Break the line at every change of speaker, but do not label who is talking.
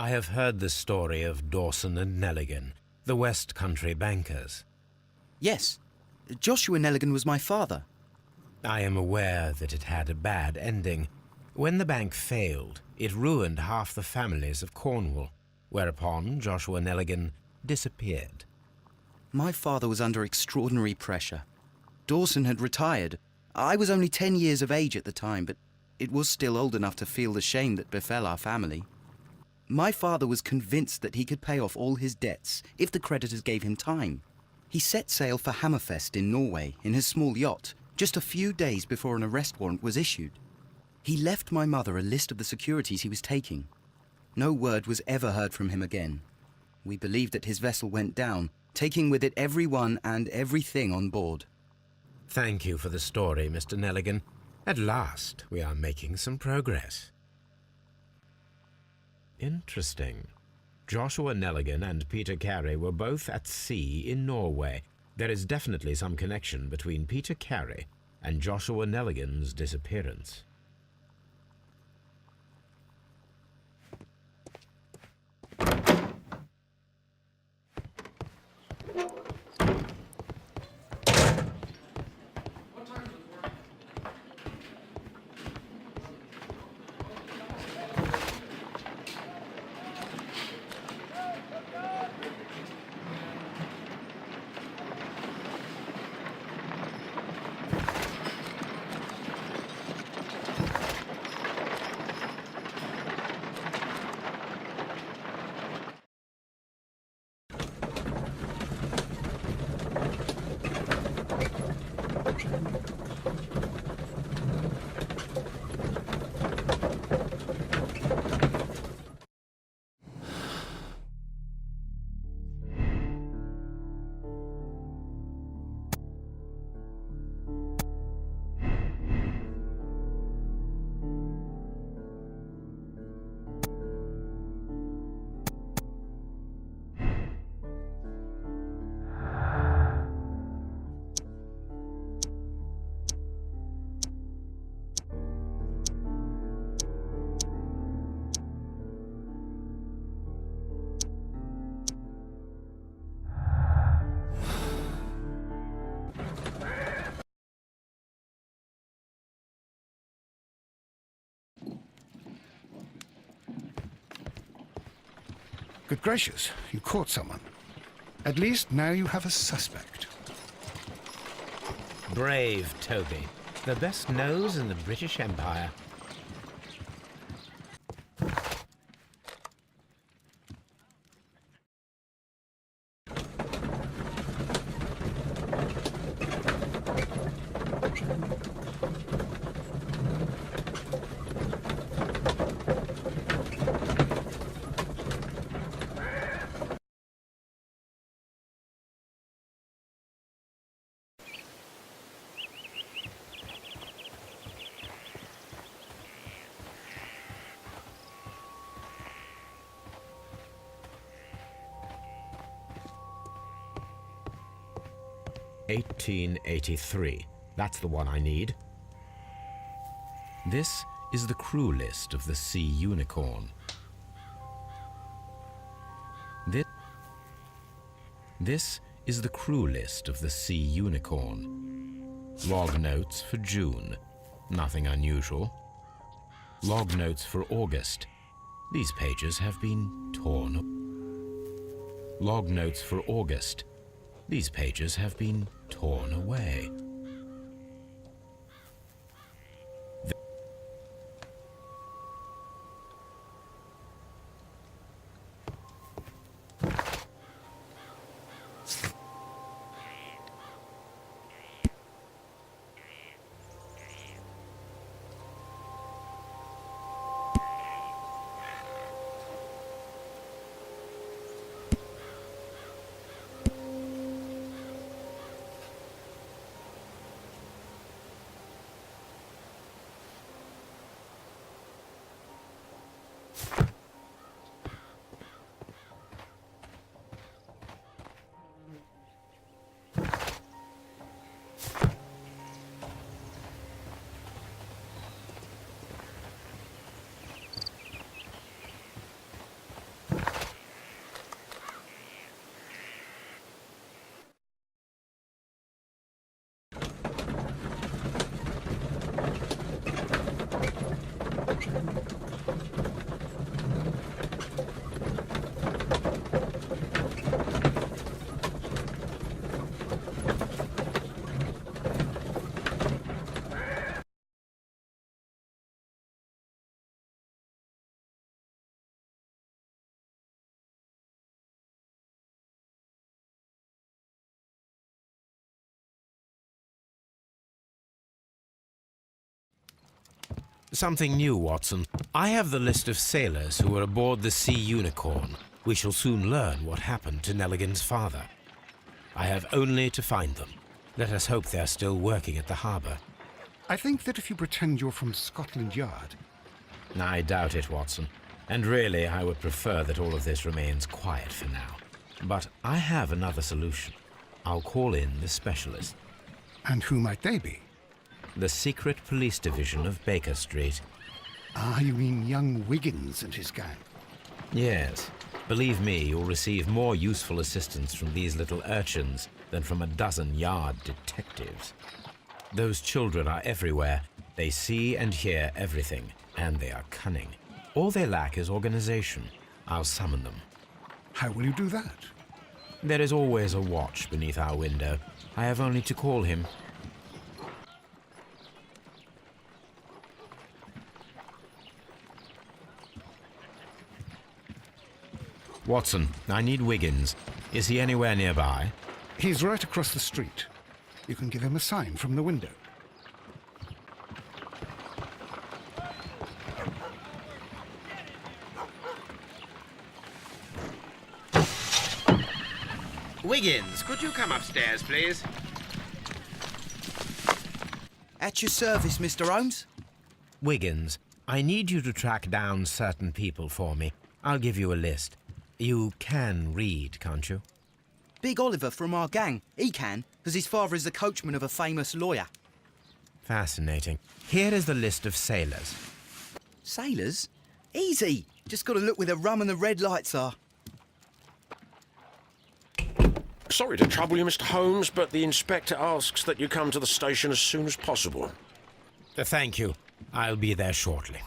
I have heard the story of Dawson and Nelligan, the West Country bankers.
Yes. Joshua Nelligan was my father.
I am aware that it had a bad ending. When the bank failed, it ruined half the families of Cornwall, whereupon Joshua Nelligan disappeared.
My father was under extraordinary pressure. Dawson had retired. I was only 10 years of age at the time, but it was still old enough to feel the shame that befell our family. My father was convinced that he could pay off all his debts if the creditors gave him time. He set sail for Hammerfest in Norway in his small yacht just a few days before an arrest warrant was issued. He left my mother a list of the securities he was taking. No word was ever heard from him again. We believe that his vessel went down, taking with it everyone and everything on board.
Thank you for the story, Mr. Nelligan. At last, we are making some progress. Interesting. Joshua Nelligan and Peter Carey were both at sea in Norway. There is definitely some connection between Peter Carey and Joshua Nelligan's disappearance.
Good gracious, you caught someone. At least now you have a suspect.
Brave Toby, the best nose in the British Empire. "1883. That's the one I need. This is the crew list of the Sea Unicorn. This is the crew list of the Sea Unicorn. Log notes for June. Nothing unusual. Log notes for August. These pages have been torn. Log notes for August. These pages have been torn away. Something new, Watson. I have the list of sailors who were aboard the Sea Unicorn. We shall soon learn what happened to Nelligan's father. I have only to find them. Let us hope they're still working at the harbour.
I think that if you pretend you're from Scotland Yard...
I doubt it, Watson. And really, I would prefer that all of this remains quiet for now. But I have another solution. I'll call in the specialist.
And who might they be?
The secret police division of Baker Street.
Ah, you mean young Wiggins and his gang?
Yes. Believe me, you'll receive more useful assistance from these little urchins than from a dozen yard detectives. Those children are everywhere. They see and hear everything, and they are cunning. All they lack is organization. I'll summon them.
How will you do that?
There is always a watch beneath our window. I have only to call him. Watson, I need Wiggins. Is he anywhere nearby?
He's right across the street. You can give him a sign from the window.
Wiggins, could you come upstairs, please?
At your service, Mr. Holmes.
Wiggins, I need you to track down certain people for me. I'll give you a list. You can read, can't you?
Big Oliver from our gang. He can, because his father is the coachman of a famous lawyer.
Fascinating. Here is the list of sailors.
Sailors? Easy. Just got to look where the rum and the red lights are.
Sorry to trouble you, Mr. Holmes, but the inspector asks that you come to the station as soon as possible.
Thank you. I'll be there shortly.